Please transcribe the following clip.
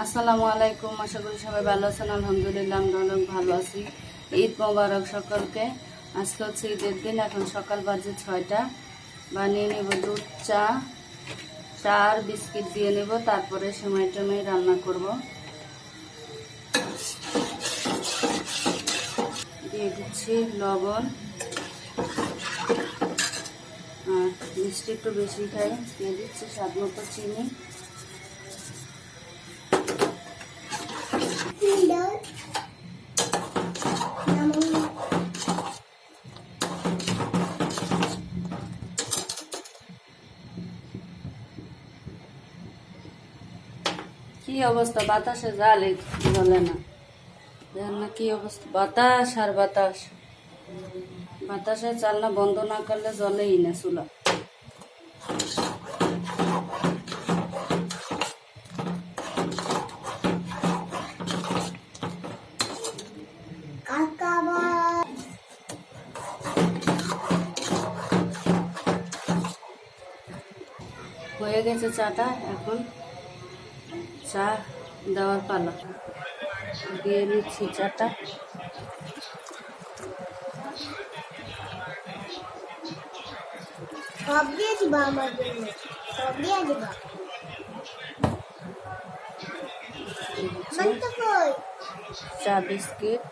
আসসালামু আলাইকুম। আশা করি সবাই ভালো আছেন। আলহামদুলিল্লাহ আমরা অনেক ভালো আছি। ঈদ মোবারক সকলকে। আজকে হচ্ছে ঈদের দিন। এখন সকাল বাজে 6টা। বানিয়ে নেব দুধ চা, আর বিস্কিট দিয়ে নেব, তারপরে সেমাই টেমাই রান্না করব। দিয়ে দিচ্ছি লবণ, আর মিষ্টি একটু বেশি খাই, দিয়ে দিচ্ছি স্বাদ মতো চিনি। কি অবস্থা, বাতাসে জালে জ্বলে না, দেখেন না কি অবস্থা, বাতাস আর বাতাস। বাতাসে চালনা বন্ধ না করলে জ্বলেই না চুলা। হয়ে গেছে চাটা, এখন চা দেওয়ার পালা। দিয়ে নিচ্ছি চাটা। সব দিয়ে দিবা আমার জন্য, সব দিয়ে দিবা। চা বিস্কিট